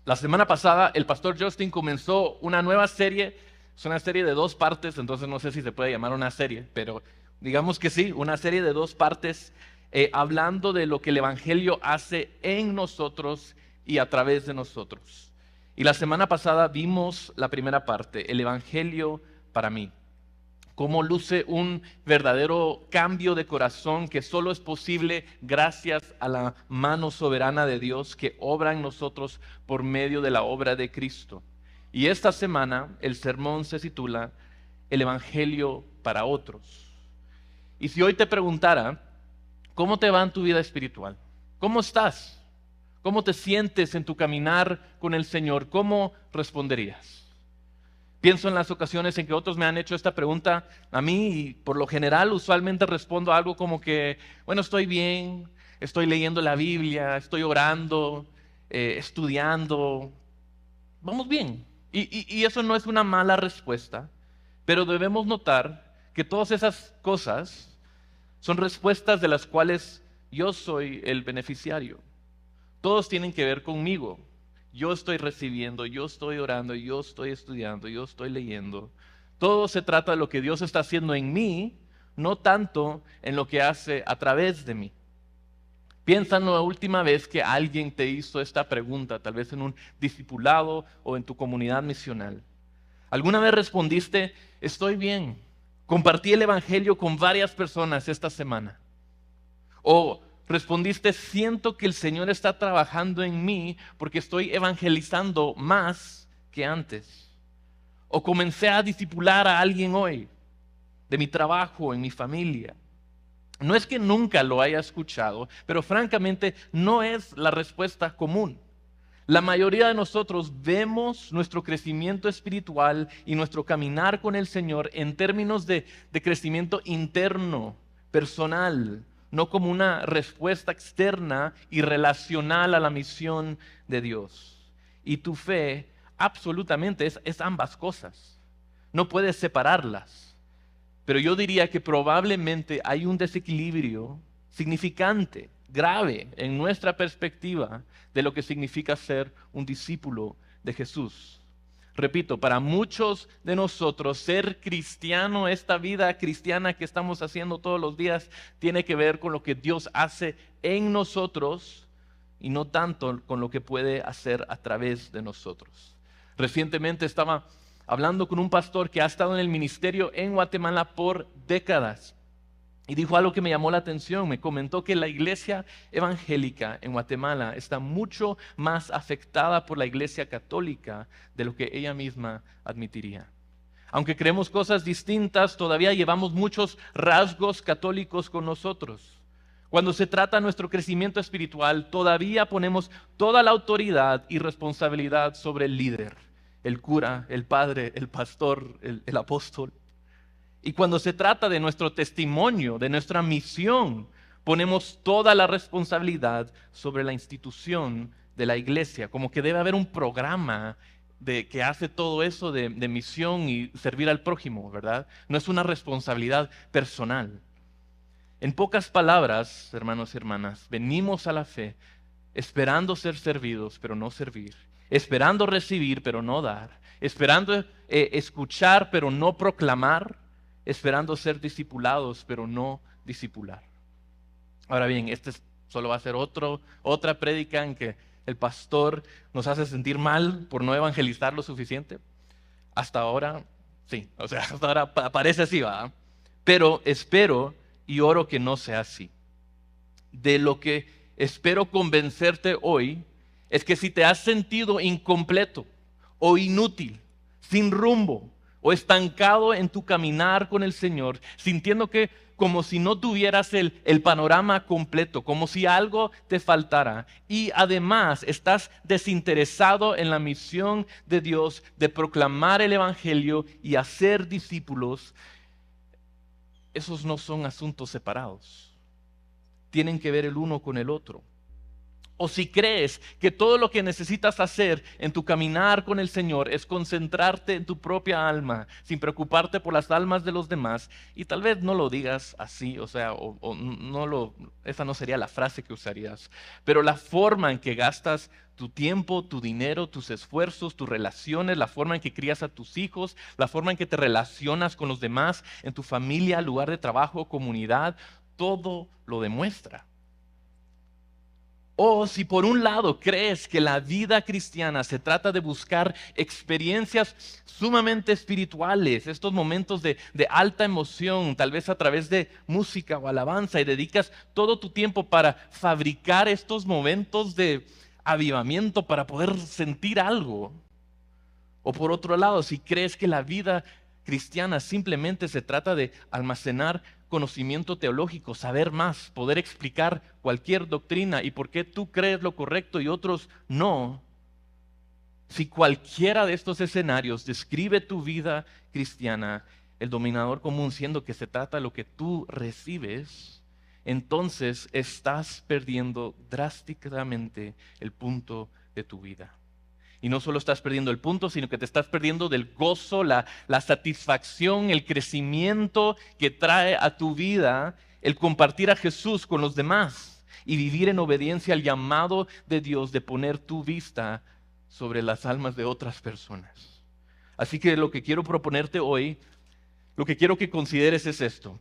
La semana pasada el pastor Justin comenzó una nueva serie, es una serie de 2 partes, entonces no sé si se puede llamar una serie, pero digamos que sí, una serie de 2 partes, hablando de lo que el Evangelio hace en nosotros y a través de nosotros. Y la semana pasada vimos la primera parte, el Evangelio para mí. Cómo luce un verdadero cambio de corazón que solo es posible gracias a la mano soberana de Dios que obra en nosotros por medio de la obra de Cristo. Y esta semana el sermón se titula El Evangelio para otros. Y si hoy te preguntara, ¿cómo te va en tu vida espiritual? ¿Cómo estás? ¿Cómo te sientes en tu caminar con el Señor? ¿Cómo responderías? Pienso en las ocasiones en que otros me han hecho esta pregunta a mí y por lo general usualmente respondo algo como que, bueno, estoy bien, estoy leyendo la Biblia, estoy orando, estudiando, vamos bien. Y eso no es una mala respuesta, pero debemos notar que todas esas cosas son respuestas de las cuales yo soy el beneficiario. Todos tienen que ver conmigo. Yo estoy recibiendo, yo estoy orando, yo estoy estudiando, yo estoy leyendo. Todo se trata de lo que Dios está haciendo en mí, no tanto en lo que hace a través de mí. Piensa en la última vez que alguien te hizo esta pregunta, tal vez en un discipulado o en tu comunidad misional. ¿Alguna vez respondiste, estoy bien? Compartí el Evangelio con varias personas esta semana. O respondiste, siento que el Señor está trabajando en mí porque estoy evangelizando más que antes. O comencé a discipular a alguien hoy, de mi trabajo, en mi familia. No es que nunca lo haya escuchado, pero francamente no es la respuesta común. La mayoría de nosotros vemos nuestro crecimiento espiritual y nuestro caminar con el Señor en términos de crecimiento interno, personal, no como una respuesta externa y relacional a la misión de Dios. Y tu fe absolutamente es ambas cosas. No puedes separarlas. Pero yo diría que probablemente hay un desequilibrio significante, grave, en nuestra perspectiva de lo que significa ser un discípulo de Jesús. Repito, para muchos de nosotros ser cristiano, esta vida cristiana que estamos haciendo todos los días, tiene que ver con lo que Dios hace en nosotros y no tanto con lo que puede hacer a través de nosotros. Recientemente estaba hablando con un pastor que ha estado en el ministerio en Guatemala por décadas. Y dijo algo que me llamó la atención. Me comentó que la iglesia evangélica en Guatemala está mucho más afectada por la iglesia católica de lo que ella misma admitiría. Aunque creemos cosas distintas, todavía llevamos muchos rasgos católicos con nosotros. Cuando se trata de nuestro crecimiento espiritual, todavía ponemos toda la autoridad y responsabilidad sobre el líder, el cura, el padre, el pastor, el apóstol. Y cuando se trata de nuestro testimonio, de nuestra misión, ponemos toda la responsabilidad sobre la institución de la iglesia, como que debe haber un programa que hace todo eso de misión y servir al prójimo, ¿verdad? No es una responsabilidad personal. En pocas palabras, hermanos y hermanas, venimos a la fe esperando ser servidos, pero no servir, esperando recibir, pero no dar, esperando escuchar, pero no proclamar, esperando ser discipulados, pero no discipular. Ahora bien, solo va a ser otra prédica en que el pastor nos hace sentir mal por no evangelizar lo suficiente. Hasta ahora, sí, o sea, hasta ahora parece así, ¿va? Pero espero y oro que no sea así. De lo que espero convencerte hoy es que si te has sentido incompleto o inútil, sin rumbo o estancado en tu caminar con el Señor, sintiendo que como si no tuvieras el panorama completo, como si algo te faltara, y además estás desinteresado en la misión de Dios de proclamar el Evangelio y hacer discípulos, esos no son asuntos separados. Tienen que ver el uno con el otro. O si crees que todo lo que necesitas hacer en tu caminar con el Señor es concentrarte en tu propia alma, sin preocuparte por las almas de los demás, y tal vez no lo digas así, esa no sería la frase que usarías, pero la forma en que gastas tu tiempo, tu dinero, tus esfuerzos, tus relaciones, la forma en que crías a tus hijos, la forma en que te relacionas con los demás, en tu familia, lugar de trabajo, comunidad, todo lo demuestra. O si por un lado crees que la vida cristiana se trata de buscar experiencias sumamente espirituales, estos momentos de alta emoción, tal vez a través de música o alabanza, y dedicas todo tu tiempo para fabricar estos momentos de avivamiento para poder sentir algo. O por otro lado, si crees que la vida cristiana simplemente se trata de almacenar conocimiento teológico, saber más, poder explicar cualquier doctrina y por qué tú crees lo correcto y otros no. Si cualquiera de estos escenarios describe tu vida cristiana, el dominador común siendo que se trata de lo que tú recibes, entonces estás perdiendo drásticamente el punto de tu vida. Y no solo estás perdiendo el punto, sino que te estás perdiendo del gozo, la satisfacción, el crecimiento que trae a tu vida el compartir a Jesús con los demás y vivir en obediencia al llamado de Dios de poner tu vista sobre las almas de otras personas. Así que lo que quiero proponerte hoy, lo que quiero que consideres es esto.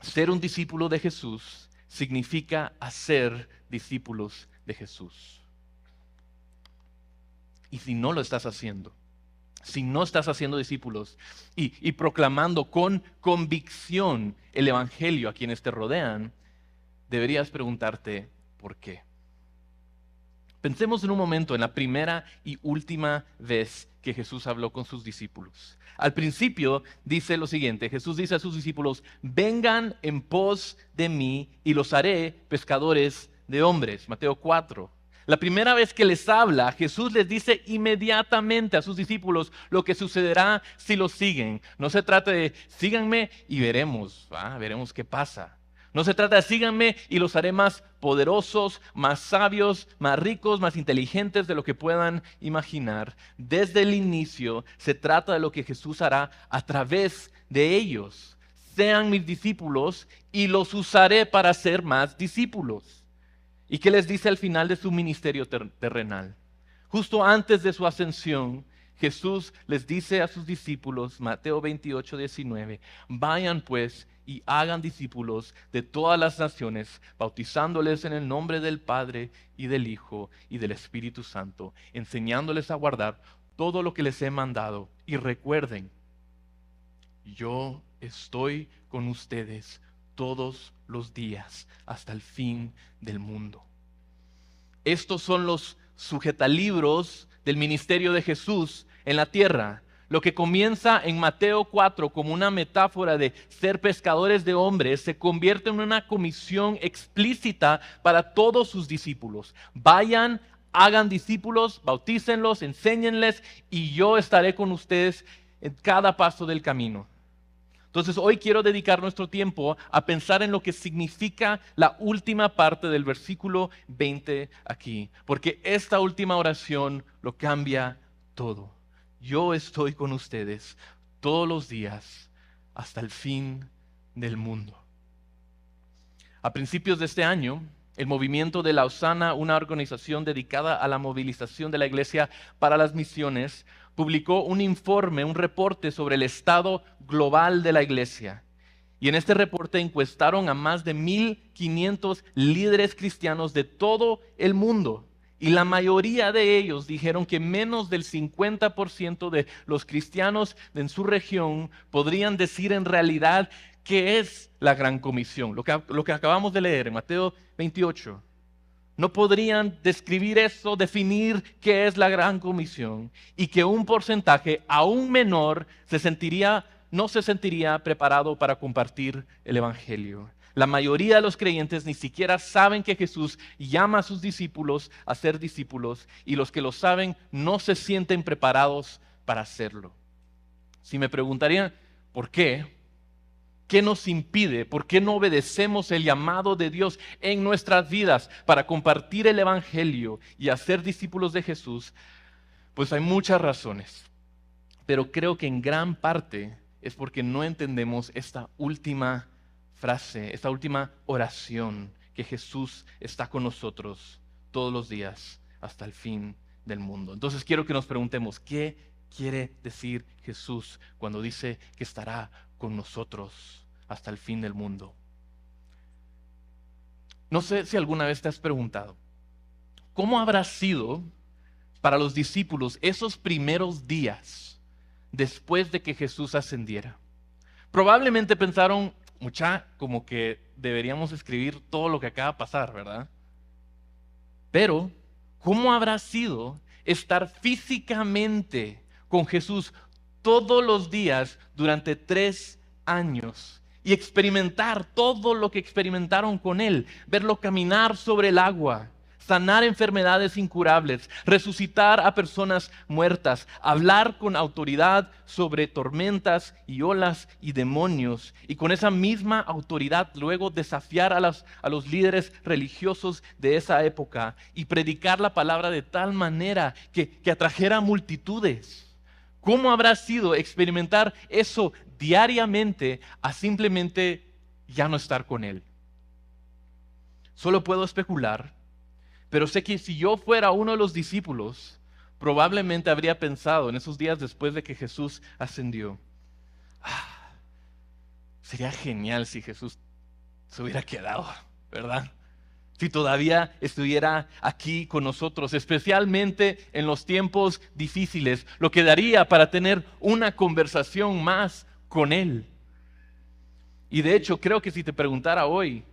Ser un discípulo de Jesús significa hacer discípulos de Jesús. Y si no lo estás haciendo, si no estás haciendo discípulos y proclamando con convicción el evangelio a quienes te rodean, deberías preguntarte ¿por qué? Pensemos en un momento en la primera y última vez que Jesús habló con sus discípulos. Al principio dice lo siguiente: Jesús dice a sus discípulos: vengan en pos de mí y los haré pescadores de hombres. Mateo 4. La primera vez que les habla, Jesús les dice inmediatamente a sus discípulos lo que sucederá si los siguen. No se trata de síganme y veremos qué pasa. No se trata de síganme y los haré más poderosos, más sabios, más ricos, más inteligentes de lo que puedan imaginar. Desde el inicio se trata de lo que Jesús hará a través de ellos. Sean mis discípulos y los usaré para ser más discípulos. ¿Y qué les dice al final de su ministerio terrenal? Justo antes de su ascensión, Jesús les dice a sus discípulos, Mateo 28, 19, vayan pues y hagan discípulos de todas las naciones, bautizándoles en el nombre del Padre y del Hijo y del Espíritu Santo, enseñándoles a guardar todo lo que les he mandado. Y recuerden, yo estoy con ustedes todos los días hasta el fin del mundo. Estos son los sujetalibros del ministerio de Jesús en la tierra. Lo que comienza en Mateo 4 como una metáfora de ser pescadores de hombres se convierte en una comisión explícita para todos sus discípulos. Vayan, hagan discípulos, bautícenlos, enséñenles y yo estaré con ustedes en cada paso del camino. Entonces hoy quiero dedicar nuestro tiempo a pensar en lo que significa la última parte del versículo 20 aquí, porque esta última oración lo cambia todo. Yo estoy con ustedes todos los días hasta el fin del mundo. A principios de este año, el movimiento de la Osana, una organización dedicada a la movilización de la iglesia para las misiones, publicó un informe, un reporte sobre el estado global de la iglesia. Y en este reporte encuestaron a más de 1,500 líderes cristianos de todo el mundo. Y la mayoría de ellos dijeron que menos del 50% de los cristianos en su región podrían decir en realidad qué es la Gran Comisión. Lo que acabamos de leer en Mateo 28. No podrían describir eso, definir qué es la Gran Comisión, y que un porcentaje aún menor no se sentiría preparado para compartir el Evangelio. La mayoría de los creyentes ni siquiera saben que Jesús llama a sus discípulos a ser discípulos, y los que lo saben no se sienten preparados para hacerlo. Si me preguntarían, ¿por qué? ¿Qué nos impide? ¿Por qué no obedecemos el llamado de Dios en nuestras vidas para compartir el Evangelio y hacer discípulos de Jesús? Pues hay muchas razones, pero creo que en gran parte es porque no entendemos esta última frase, esta última oración, que Jesús está con nosotros todos los días hasta el fin del mundo. Entonces quiero que nos preguntemos, ¿qué quiere decir Jesús cuando dice que estará con nosotros hasta el fin del mundo? No sé si alguna vez te has preguntado, ¿cómo habrá sido para los discípulos esos primeros días después de que Jesús ascendiera? Probablemente pensaron, como que deberíamos escribir todo lo que acaba de pasar, ¿verdad? Pero, ¿cómo habrá sido estar físicamente con Jesús todos los días durante 3 años y experimentar todo lo que experimentaron con Él? Verlo caminar sobre el agua, sanar enfermedades incurables, resucitar a personas muertas, hablar con autoridad sobre tormentas y olas y demonios, y con esa misma autoridad luego desafiar a los líderes religiosos de esa época y predicar la palabra de tal manera que atrajera multitudes. ¿Cómo habrá sido experimentar eso diariamente a simplemente ya no estar con Él? Solo puedo especular, pero sé que si yo fuera uno de los discípulos, probablemente habría pensado en esos días después de que Jesús ascendió, sería genial si Jesús se hubiera quedado, ¿verdad? Si todavía estuviera aquí con nosotros, especialmente en los tiempos difíciles, lo que daría para tener una conversación más con Él. Y de hecho, creo que si te preguntara hoy,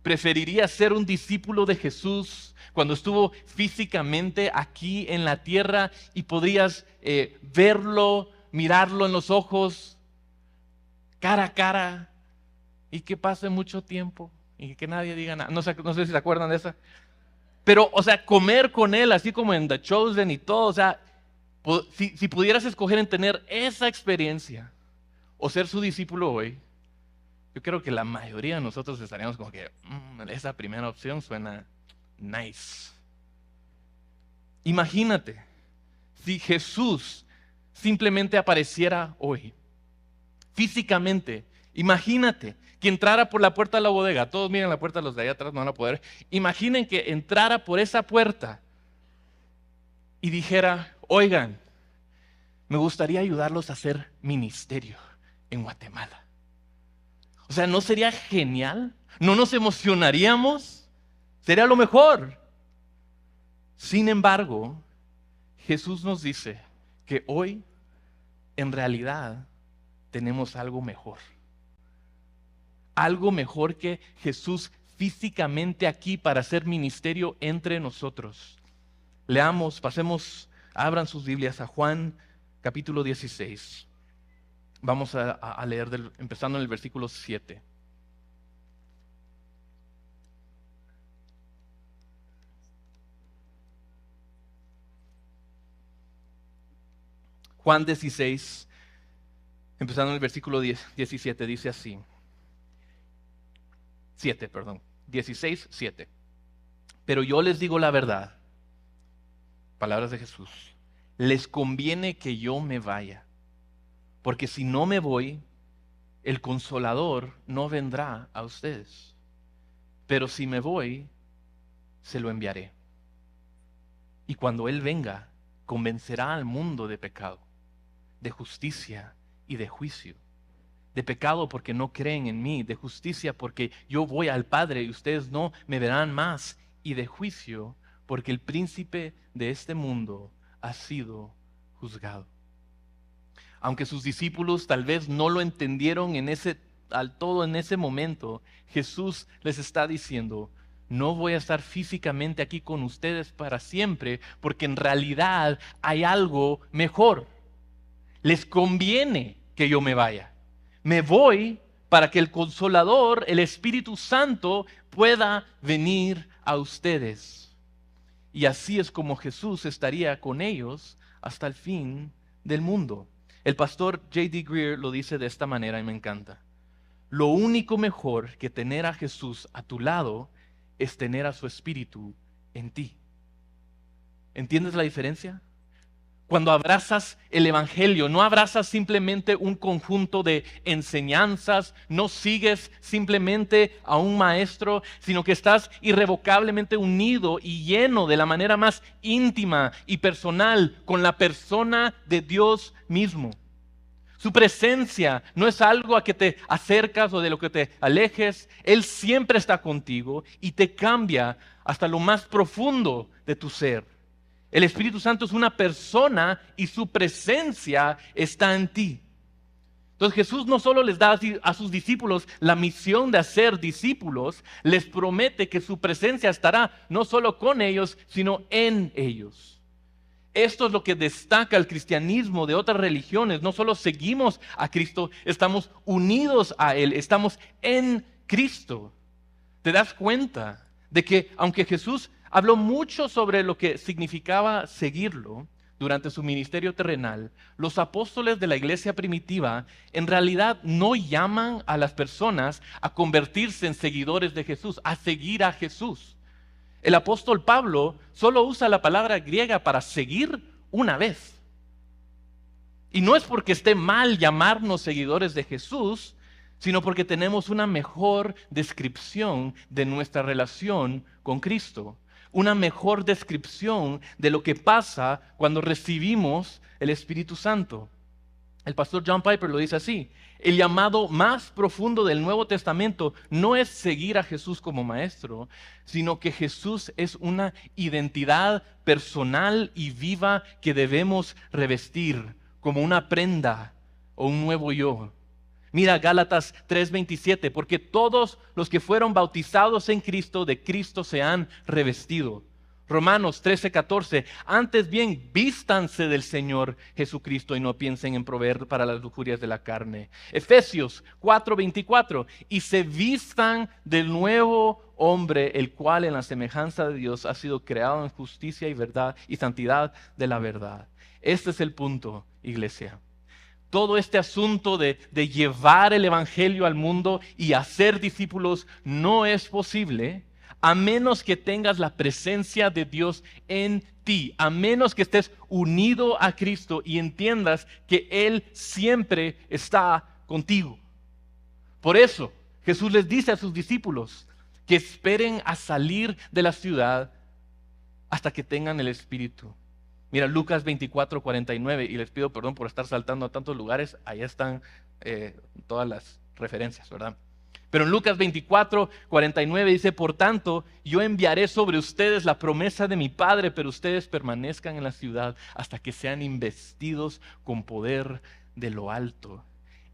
¿preferirías ser un discípulo de Jesús cuando estuvo físicamente aquí en la tierra y podrías verlo, mirarlo en los ojos, cara a cara, y que pase mucho tiempo y que nadie diga nada? No sé si se acuerdan de esa. Pero, o sea, comer con Él, así como en The Chosen y todo, o sea, si pudieras escoger en tener esa experiencia o ser su discípulo hoy, yo creo que la mayoría de nosotros estaríamos como que esa primera opción suena nice. Imagínate si Jesús simplemente apareciera hoy, físicamente. Imagínate que entrara por la puerta de la bodega. Todos miren la puerta, los de allá atrás no van a poder. Imaginen que entrara por esa puerta y dijera, oigan, me gustaría ayudarlos a hacer ministerio en Guatemala. O sea, ¿no sería genial? ¿No nos emocionaríamos? Sería lo mejor. Sin embargo, Jesús nos dice que hoy, en realidad, tenemos algo mejor. Algo mejor que Jesús físicamente aquí para hacer ministerio entre nosotros. Leamos, abran sus Biblias a Juan capítulo 16. Vamos a leer empezando en el versículo 7. Juan 16, empezando en el versículo 17, dice así. 16, 7. Pero yo les digo la verdad, palabras de Jesús, les conviene que yo me vaya, porque si no me voy, el Consolador no vendrá a ustedes. Pero si me voy, se lo enviaré. Y cuando Él venga, convencerá al mundo de pecado, de justicia y de juicio. De pecado porque no creen en mí, de justicia porque yo voy al Padre y ustedes no me verán más, y de juicio porque el príncipe de este mundo ha sido juzgado. Aunque sus discípulos tal vez no lo entendieron al todo en ese momento, Jesús les está diciendo, no voy a estar físicamente aquí con ustedes para siempre, porque en realidad hay algo mejor. Les conviene que yo me vaya. Me voy para que el Consolador, el Espíritu Santo, pueda venir a ustedes. Y así es como Jesús estaría con ellos hasta el fin del mundo. El pastor J.D. Greear lo dice de esta manera y me encanta. lo único mejor que tener a Jesús a tu lado es tener a su Espíritu en ti. ¿Entiendes la diferencia? Cuando abrazas el Evangelio, no abrazas simplemente un conjunto de enseñanzas, no sigues simplemente a un maestro, sino que estás irrevocablemente unido y lleno de la manera más íntima y personal con la persona de Dios mismo. Su presencia no es algo a que te acercas o de lo que te alejes. Él siempre está contigo y te cambia hasta lo más profundo de tu ser. El Espíritu Santo es una persona y su presencia está en ti. Entonces Jesús no solo les da a sus discípulos la misión de hacer discípulos, les promete que su presencia estará no solo con ellos, sino en ellos. Esto es lo que destaca el cristianismo de otras religiones. No solo seguimos a Cristo, estamos unidos a Él, estamos en Cristo. ¿Te das cuenta de que aunque Jesús habló mucho sobre lo que significaba seguirlo durante su ministerio terrenal, los apóstoles de la iglesia primitiva en realidad no llaman a las personas a convertirse en seguidores de Jesús, a seguir a Jesús? El apóstol Pablo solo usa la palabra griega para seguir una vez. Y no es porque esté mal llamarnos seguidores de Jesús, sino porque tenemos una mejor descripción de nuestra relación con Cristo. Una mejor descripción de lo que pasa cuando recibimos el Espíritu Santo. El pastor John Piper lo dice así: el llamado más profundo del Nuevo Testamento no es seguir a Jesús como maestro, sino que Jesús es una identidad personal y viva que debemos revestir como una prenda o un nuevo yo. Mira Gálatas 3:27, porque todos los que fueron bautizados en Cristo, de Cristo se han revestido. Romanos 13:14, antes bien vístanse del Señor Jesucristo y no piensen en proveer para las lujurias de la carne. Efesios 4:24, y se vistan del nuevo hombre, el cual en la semejanza de Dios ha sido creado en justicia y verdad y santidad de la verdad. Este es el punto, iglesia. Todo este asunto de llevar el Evangelio al mundo y hacer discípulos no es posible a menos que tengas la presencia de Dios en ti, a menos que estés unido a Cristo y entiendas que Él siempre está contigo. Por eso Jesús les dice a sus discípulos que esperen a salir de la ciudad hasta que tengan el Espíritu. Mira, Lucas 24:49, y les pido perdón por estar saltando a tantos lugares, allá están todas las referencias, ¿verdad? Pero en Lucas 24:49 dice, por tanto, yo enviaré sobre ustedes la promesa de mi Padre, pero ustedes permanezcan en la ciudad hasta que sean investidos con poder de lo alto.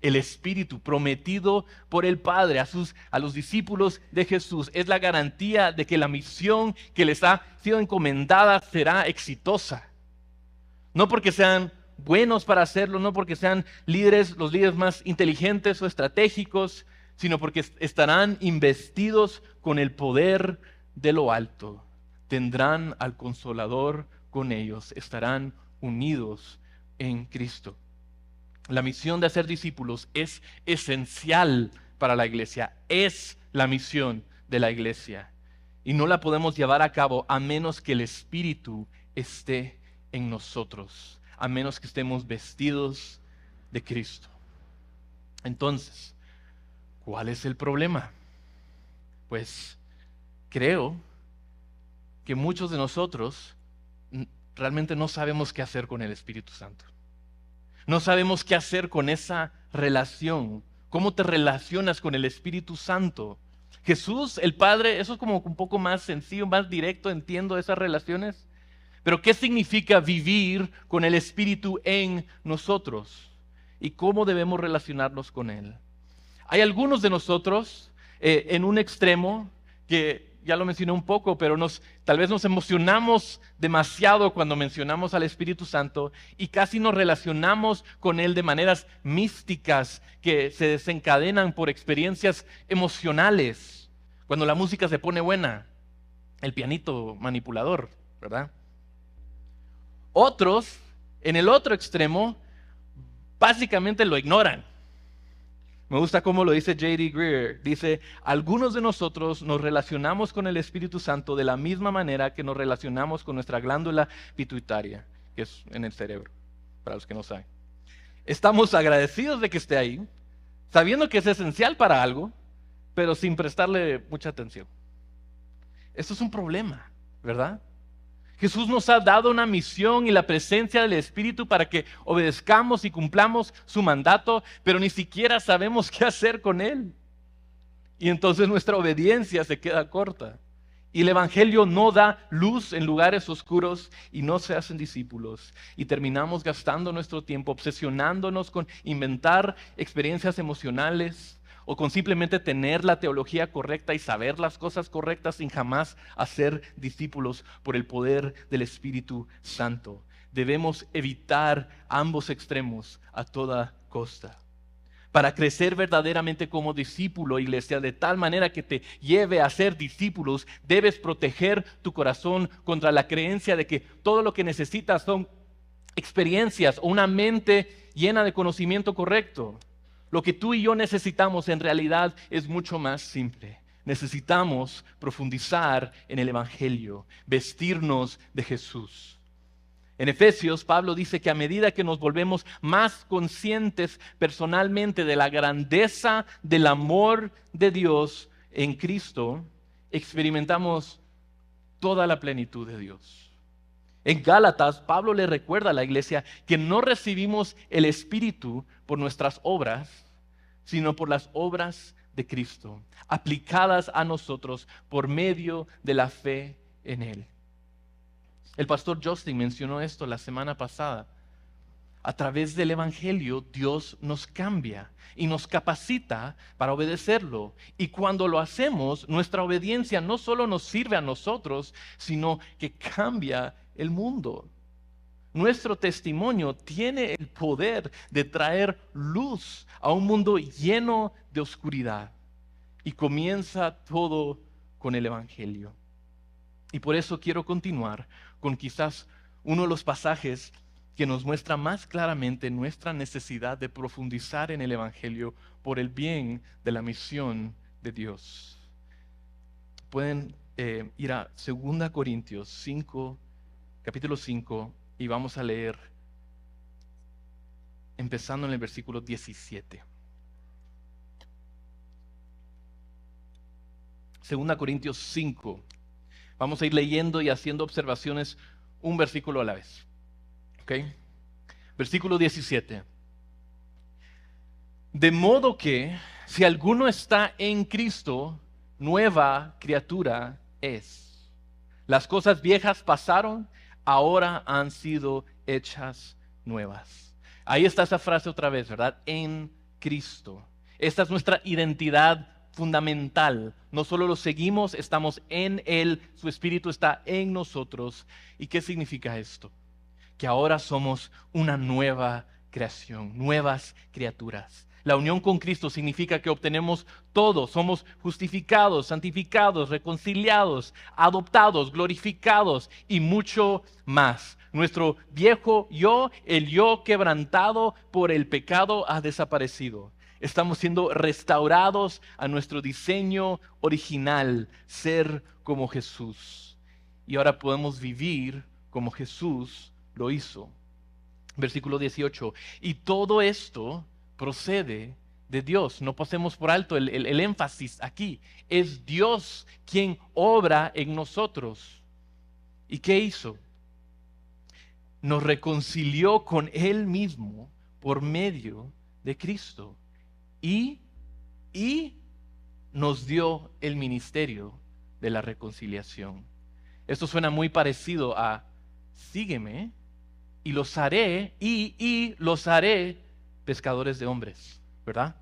El Espíritu prometido por el Padre a los discípulos de Jesús es la garantía de que la misión que les ha sido encomendada será exitosa. No porque sean buenos para hacerlo, no porque sean los líderes más inteligentes o estratégicos, sino porque estarán investidos con el poder de lo alto. Tendrán al Consolador con ellos, estarán unidos en Cristo. La misión de hacer discípulos es esencial para la iglesia, es la misión de la iglesia. Y no la podemos llevar a cabo a menos que el Espíritu esté en nosotros, a menos que estemos vestidos de Cristo. Entonces, ¿cuál es el problema? Pues creo que muchos de nosotros realmente no sabemos qué hacer con el Espíritu Santo. No sabemos qué hacer con esa relación. ¿Cómo te relacionas con el Espíritu Santo? Jesús, el Padre, eso es como un poco más sencillo, más directo, entiendo esas relaciones. Pero ¿qué significa vivir con el Espíritu en nosotros? ¿Y cómo debemos relacionarnos con Él? Hay algunos de nosotros en un extremo que ya lo mencioné un poco, pero tal vez nos emocionamos demasiado cuando mencionamos al Espíritu Santo y casi nos relacionamos con Él de maneras místicas que se desencadenan por experiencias emocionales. Cuando la música se pone buena, el pianito manipulador, ¿verdad? Otros, en el otro extremo, básicamente lo ignoran. Me gusta cómo lo dice J.D. Greer. Dice, algunos de nosotros nos relacionamos con el Espíritu Santo de la misma manera que nos relacionamos con nuestra glándula pituitaria, que es en el cerebro, para los que no saben. Estamos agradecidos de que esté ahí, sabiendo que es esencial para algo, pero sin prestarle mucha atención. Esto es un problema, ¿verdad? Jesús nos ha dado una misión y la presencia del Espíritu para que obedezcamos y cumplamos su mandato, pero ni siquiera sabemos qué hacer con él. Y entonces nuestra obediencia se queda corta. Y el Evangelio no da luz en lugares oscuros y no se hacen discípulos. Y terminamos gastando nuestro tiempo obsesionándonos con inventar experiencias emocionales o con simplemente tener la teología correcta y saber las cosas correctas sin jamás hacer discípulos por el poder del Espíritu Santo. Debemos evitar ambos extremos a toda costa. Para crecer verdaderamente como discípulo, iglesia, de tal manera que te lleve a ser discípulos, debes proteger tu corazón contra la creencia de que todo lo que necesitas son experiencias o una mente llena de conocimiento correcto. Lo que tú y yo necesitamos en realidad es mucho más simple. Necesitamos profundizar en el Evangelio, vestirnos de Jesús. En Efesios, Pablo dice que a medida que nos volvemos más conscientes personalmente de la grandeza del amor de Dios en Cristo, experimentamos toda la plenitud de Dios. En Gálatas, Pablo le recuerda a la iglesia que no recibimos el Espíritu por nuestras obras, sino por las obras de Cristo, aplicadas a nosotros por medio de la fe en Él. El pastor Justin mencionó esto la semana pasada. A través del Evangelio, Dios nos cambia y nos capacita para obedecerlo. Y cuando lo hacemos, nuestra obediencia no solo nos sirve a nosotros, sino que cambia el mundo. Nuestro testimonio tiene el poder de traer luz a un mundo lleno de oscuridad. Y comienza todo con el Evangelio. Y por eso quiero continuar con quizás uno de los pasajes que nos muestra más claramente nuestra necesidad de profundizar en el Evangelio por el bien de la misión de Dios. Pueden ir a 2 Corintios 5, capítulo 5, y vamos a leer empezando en el versículo 17. 2 Corintios 5. Vamos a ir leyendo y haciendo observaciones un versículo a la vez. ¿Ok? Versículo 17. De modo que, si alguno está en Cristo, nueva criatura es. Las cosas viejas pasaron, ahora han sido hechas nuevas. Ahí está esa frase otra vez, ¿verdad? En Cristo. Esta es nuestra identidad fundamental. No solo lo seguimos, estamos en Él, su Espíritu está en nosotros. ¿Y qué significa esto? Que ahora somos una nueva creación, nuevas criaturas. La unión con Cristo significa que obtenemos todo, somos justificados, santificados, reconciliados, adoptados, glorificados y mucho más. Nuestro viejo yo, el yo quebrantado por el pecado, ha desaparecido. Estamos siendo restaurados a nuestro diseño original, ser como Jesús. Y ahora podemos vivir como Jesús lo hizo. Versículo 18. Y todo esto procede de Dios. No pasemos por alto el énfasis aquí. Es Dios quien obra en nosotros. ¿Y qué hizo? Nos reconcilió con Él mismo por medio de Cristo. Y nos dio el ministerio de la reconciliación. Esto suena muy parecido a sígueme y los haré y los haré pescadores de hombres, ¿verdad?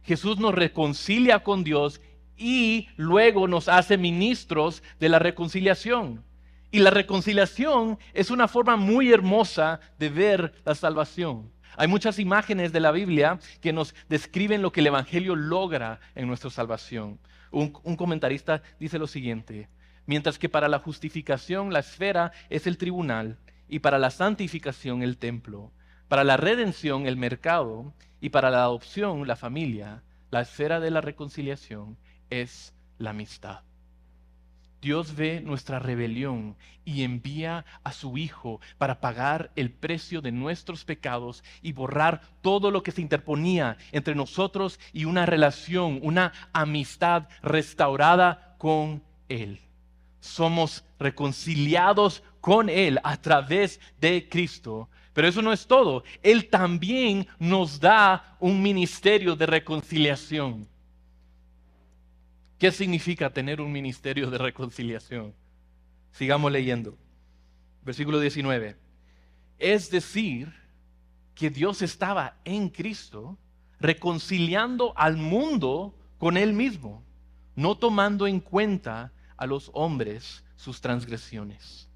Jesús nos reconcilia con Dios y luego nos hace ministros de la reconciliación. Y la reconciliación es una forma muy hermosa de ver la salvación. Hay muchas imágenes de la Biblia que nos describen lo que el Evangelio logra en nuestra salvación. Un comentarista dice lo siguiente: mientras que para la justificación la esfera es el tribunal y para la santificación el templo, Para la redención, el mercado, y para la adopción, la familia, la esfera de la reconciliación es la amistad. Dios ve nuestra rebelión y envía a su Hijo para pagar el precio de nuestros pecados y borrar todo lo que se interponía entre nosotros y una relación, una amistad restaurada con Él. Somos reconciliados con Él a través de Cristo. Pero eso no es todo. Él también nos da un ministerio de reconciliación. ¿Qué significa tener un ministerio de reconciliación? Sigamos leyendo. Versículo 19. Es decir, que Dios estaba en Cristo reconciliando al mundo con Él mismo, no tomando en cuenta a los hombres sus transgresiones.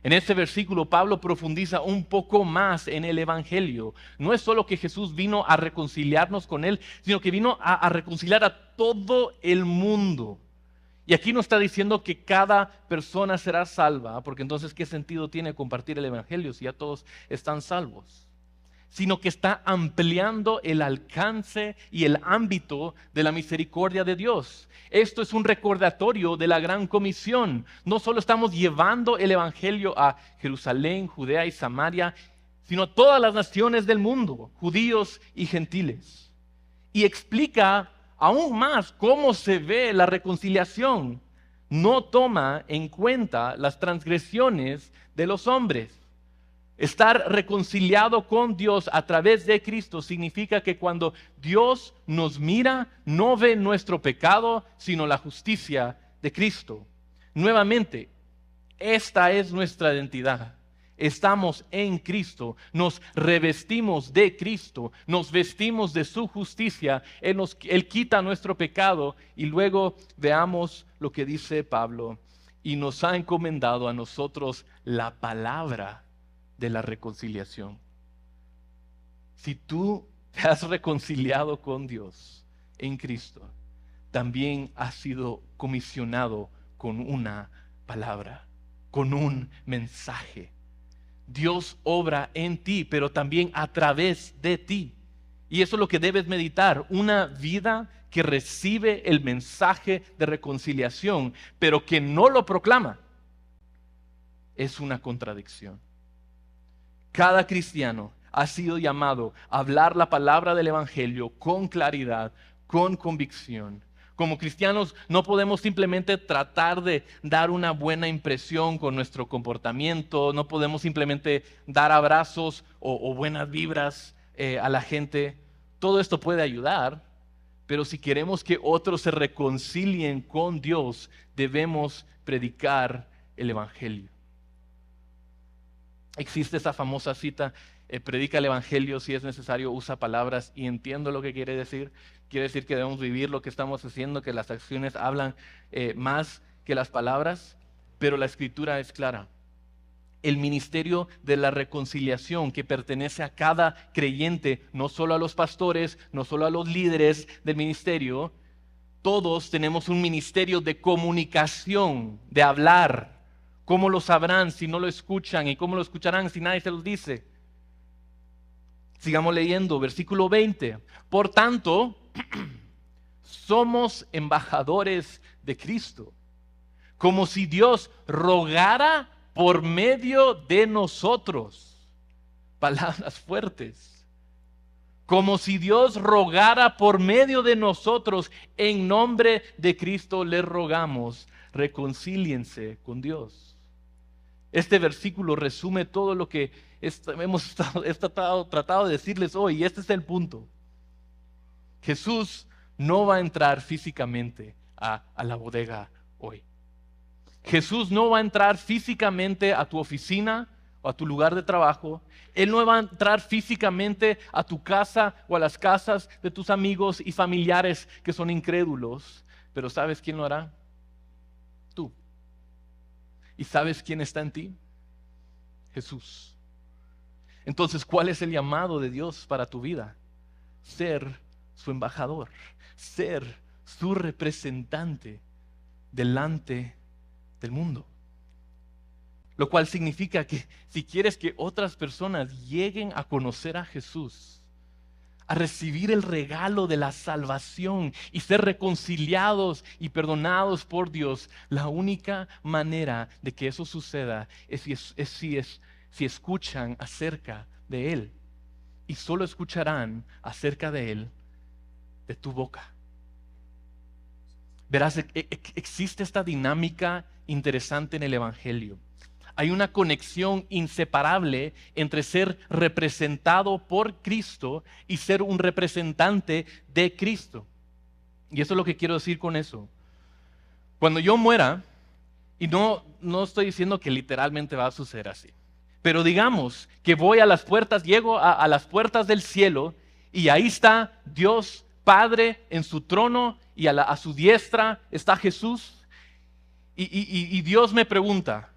En este versículo Pablo profundiza un poco más en el Evangelio. No es solo que Jesús vino a reconciliarnos con Él, sino que vino a reconciliar a todo el mundo. Y aquí no está diciendo que cada persona será salva, porque entonces ¿qué sentido tiene compartir el Evangelio si ya todos están salvos? Sino que está ampliando el alcance y el ámbito de la misericordia de Dios. Esto es un recordatorio de la gran comisión. No solo estamos llevando el Evangelio a Jerusalén, Judea y Samaria, sino a todas las naciones del mundo, judíos y gentiles. Y explica aún más cómo se ve la reconciliación. No toma en cuenta las transgresiones de los hombres. Estar reconciliado con Dios a través de Cristo significa que cuando Dios nos mira, no ve nuestro pecado, sino la justicia de Cristo. Nuevamente, esta es nuestra identidad. Estamos en Cristo, nos revestimos de Cristo, nos vestimos de su justicia, Él quita nuestro pecado y luego veamos lo que dice Pablo. Y nos ha encomendado a nosotros la palabra de la reconciliación. Si tú te has reconciliado con Dios en Cristo, también has sido comisionado con una palabra, con un mensaje. Dios obra en ti, pero también a través de ti. Y eso es lo que debes meditar, una vida que recibe el mensaje de reconciliación, pero que no lo proclama. Es una contradicción. Cada cristiano ha sido llamado a hablar la palabra del Evangelio con claridad, con convicción. Como cristianos no podemos simplemente tratar de dar una buena impresión con nuestro comportamiento, no podemos simplemente dar abrazos o buenas vibras a la gente. Todo esto puede ayudar, pero si queremos que otros se reconcilien con Dios, debemos predicar el Evangelio. Existe esa famosa cita, predica el Evangelio, si es necesario, usa palabras, y entiendo lo que quiere decir. Quiere decir que debemos vivir lo que estamos haciendo, que las acciones hablan más que las palabras, pero la Escritura es clara. El ministerio de la reconciliación que pertenece a cada creyente, no solo a los pastores, no solo a los líderes del ministerio, todos tenemos un ministerio de comunicación, de hablar. ¿Cómo lo sabrán si no lo escuchan? ¿Y cómo lo escucharán si nadie se los dice? Sigamos leyendo, versículo 20. Por tanto, somos embajadores de Cristo, como si Dios rogara por medio de nosotros. Palabras fuertes. Como si Dios rogara por medio de nosotros, en nombre de Cristo les rogamos, reconcíliense con Dios. Este versículo resume todo lo que hemos tratado de decirles hoy, y este es el punto. Jesús no va a entrar físicamente a la bodega hoy. Jesús no va a entrar físicamente a tu oficina o a tu lugar de trabajo. Él no va a entrar físicamente a tu casa o a las casas de tus amigos y familiares que son incrédulos. Pero ¿sabes quién lo hará? Tú. ¿Y sabes quién está en ti? Jesús. Entonces, ¿cuál es el llamado de Dios para tu vida? Ser su embajador, ser su representante delante del mundo. Lo cual significa que si quieres que otras personas lleguen a conocer a Jesús, a recibir el regalo de la salvación y ser reconciliados y perdonados por Dios, la única manera de que eso suceda es si escuchan acerca de Él. Y solo escucharán acerca de Él de tu boca. Verás, existe esta dinámica interesante en el Evangelio. Hay una conexión inseparable entre ser representado por Cristo y ser un representante de Cristo. Y eso es lo que quiero decir con eso. Cuando yo muera, y no estoy diciendo que literalmente va a suceder así, pero digamos que voy a las puertas, llego a las puertas del cielo y ahí está Dios Padre en su trono y a su diestra está Jesús. Y Dios me pregunta,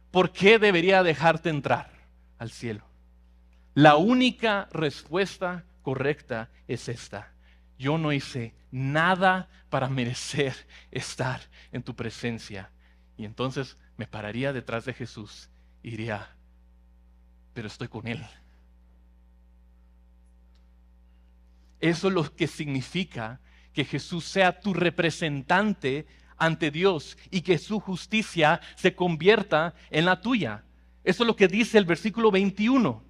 ¿por qué debería dejarte entrar al cielo? La única respuesta correcta es esta: yo no hice nada para merecer estar en tu presencia. Y entonces me pararía detrás de Jesús y diría, pero estoy con Él. Eso es lo que significa que Jesús sea tu representante ante Dios y que su justicia se convierta en la tuya. Eso es lo que dice el versículo 21.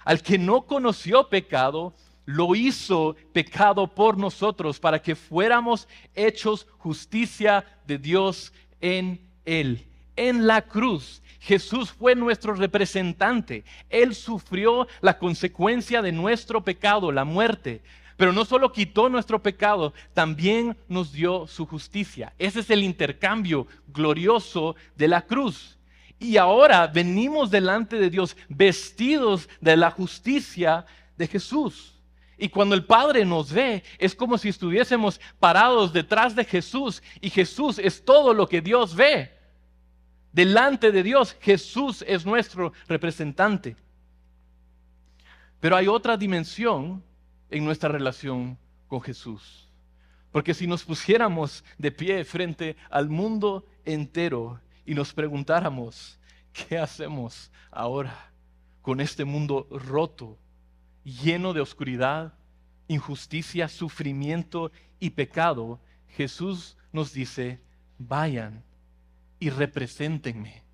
Al que no conoció pecado, lo hizo pecado por nosotros para que fuéramos hechos justicia de Dios en Él. En la cruz, Jesús fue nuestro representante. Él sufrió la consecuencia de nuestro pecado, la muerte. Pero no solo quitó nuestro pecado, también nos dio su justicia. Ese es el intercambio glorioso de la cruz. Y ahora venimos delante de Dios vestidos de la justicia de Jesús. Y cuando el Padre nos ve, es como si estuviésemos parados detrás de Jesús. Y Jesús es todo lo que Dios ve. Delante de Dios, Jesús es nuestro representante. Pero hay otra dimensión en nuestra relación con Jesús. Porque si nos pusiéramos de pie frente al mundo entero y nos preguntáramos, ¿qué hacemos ahora con este mundo roto, lleno de oscuridad, injusticia, sufrimiento y pecado? Jesús nos dice, vayan y represéntenme.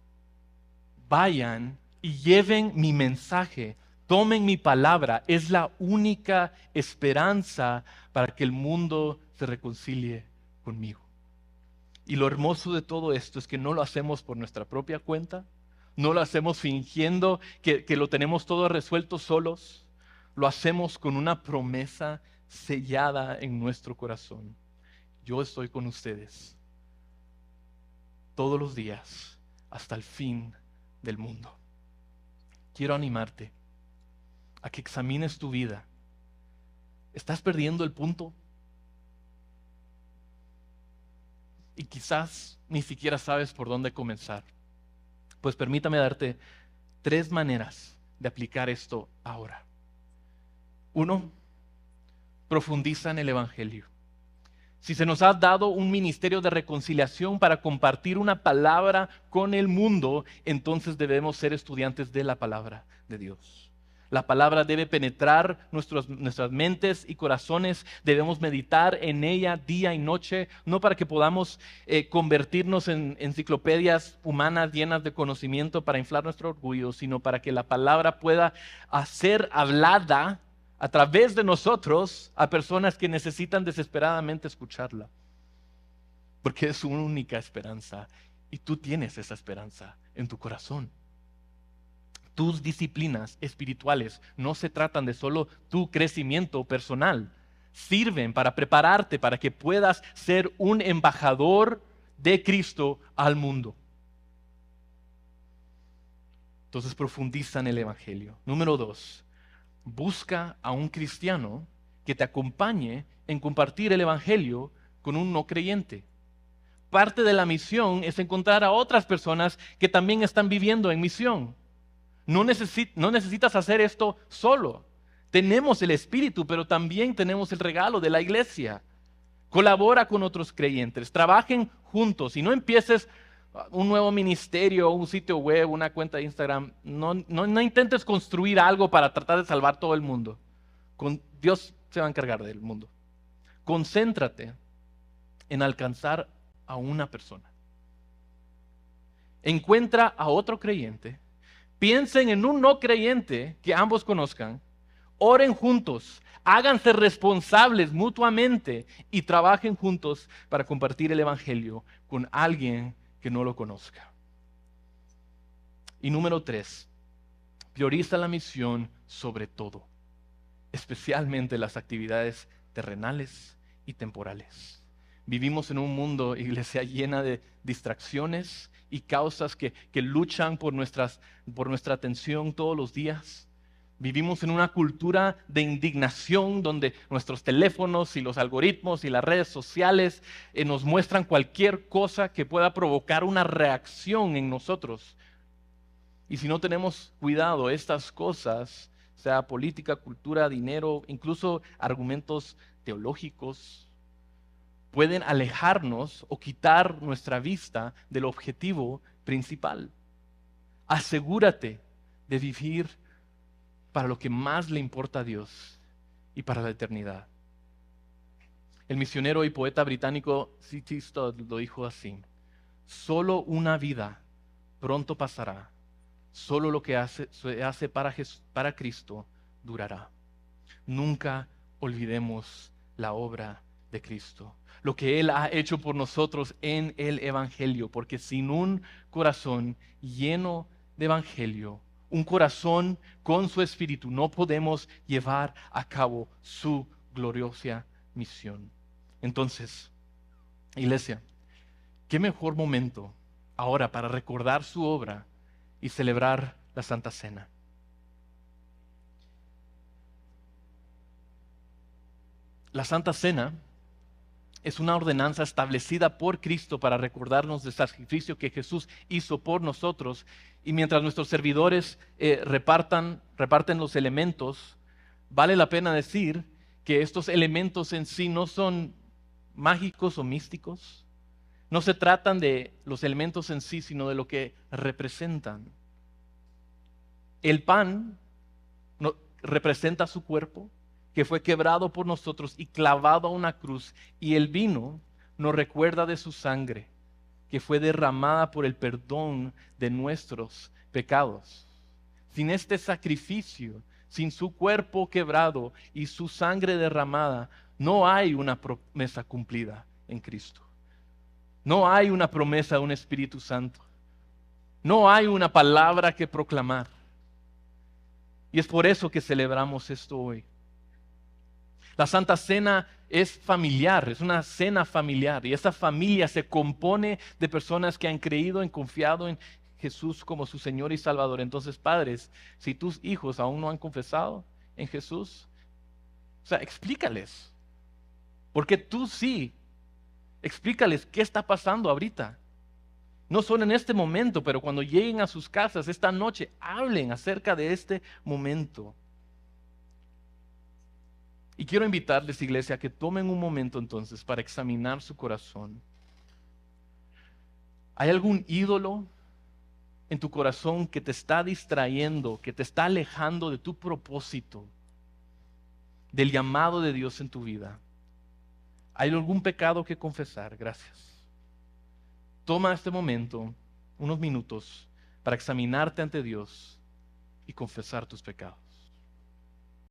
Vayan y lleven mi mensaje. Tomen mi palabra, es la única esperanza para que el mundo se reconcilie conmigo. Y lo hermoso de todo esto es que no lo hacemos por nuestra propia cuenta, no lo hacemos fingiendo que lo tenemos todo resuelto solos, lo hacemos con una promesa sellada en nuestro corazón. Yo estoy con ustedes todos los días hasta el fin del mundo. Quiero animarte a que examines tu vida. ¿Estás perdiendo el punto? Y quizás ni siquiera sabes por dónde comenzar. Pues permítame darte 3 maneras de aplicar esto ahora. 1, profundiza en el Evangelio. Si se nos ha dado un ministerio de reconciliación para compartir una palabra con el mundo, entonces debemos ser estudiantes de la palabra de Dios. La palabra debe penetrar nuestras mentes y corazones. Debemos meditar en ella día y noche, no para que podamos convertirnos en enciclopedias humanas llenas de conocimiento para inflar nuestro orgullo, sino para que la palabra pueda ser hablada a través de nosotros a personas que necesitan desesperadamente escucharla. Porque es su única esperanza y tú tienes esa esperanza en tu corazón. Tus disciplinas espirituales no se tratan de solo tu crecimiento personal. Sirven para prepararte para que puedas ser un embajador de Cristo al mundo. Entonces profundiza en el Evangelio. Número 2, busca a un cristiano que te acompañe en compartir el Evangelio con un no creyente. Parte de la misión es encontrar a otras personas que también están viviendo en misión. No necesitas hacer esto solo. Tenemos el Espíritu, pero también tenemos el regalo de la iglesia. Colabora con otros creyentes, trabajen juntos y no empieces un nuevo ministerio, un sitio web, una cuenta de Instagram. No intentes construir algo para tratar de salvar todo el mundo. Dios se va a encargar del mundo. Concéntrate en alcanzar a una persona. Encuentra a otro creyente. Piensen en un no creyente que ambos conozcan. Oren juntos. Háganse responsables mutuamente y trabajen juntos para compartir el evangelio con alguien que no lo conozca. Y número 3, prioriza la misión sobre todo, especialmente las actividades terrenales y temporales. Vivimos en un mundo, iglesia, llena de distracciones y causas que luchan por nuestra atención todos los días. Vivimos en una cultura de indignación donde nuestros teléfonos y los algoritmos y las redes sociales nos muestran cualquier cosa que pueda provocar una reacción en nosotros. Y si no tenemos cuidado, estas cosas, sea política, cultura, dinero, incluso argumentos teológicos, pueden alejarnos o quitar nuestra vista del objetivo principal. Asegúrate de vivir para lo que más le importa a Dios y para la eternidad. El misionero y poeta británico C.T. Studd lo dijo así: solo una vida pronto pasará, solo lo que se hace para Cristo durará. Nunca olvidemos la obra de Cristo, lo que Él ha hecho por nosotros en el Evangelio, porque sin un corazón lleno de Evangelio, un corazón con su espíritu, no podemos llevar a cabo su gloriosa misión. Entonces, iglesia, ¿qué mejor momento ahora para recordar su obra y celebrar la Santa Cena? La Santa Cena es una ordenanza establecida por Cristo para recordarnos del sacrificio que Jesús hizo por nosotros. Y mientras nuestros servidores reparten los elementos, vale la pena decir que estos elementos en sí no son mágicos o místicos. No se tratan de los elementos en sí, sino de lo que representan. El pan representa su cuerpo, que fue quebrado por nosotros y clavado a una cruz, y el vino nos recuerda de su sangre, que fue derramada por el perdón de nuestros pecados. Sin este sacrificio, sin su cuerpo quebrado y su sangre derramada, no hay una promesa cumplida en Cristo. No hay una promesa de un Espíritu Santo. No hay una palabra que proclamar. Y es por eso que celebramos esto hoy. La Santa Cena es familiar, es una cena familiar, y esa familia se compone de personas que han creído y confiado en Jesús como su Señor y Salvador. Entonces, padres, si tus hijos aún no han confesado en Jesús, explícales, porque tú sí, explícales qué está pasando ahorita. No solo en este momento, pero cuando lleguen a sus casas esta noche, hablen acerca de este momento. Y quiero invitarles, iglesia, a que tomen un momento entonces para examinar su corazón. ¿Hay algún ídolo en tu corazón que te está distrayendo, que te está alejando de tu propósito, del llamado de Dios en tu vida? ¿Hay algún pecado que confesar? Gracias. Toma este momento, unos minutos, para examinarte ante Dios y confesar tus pecados.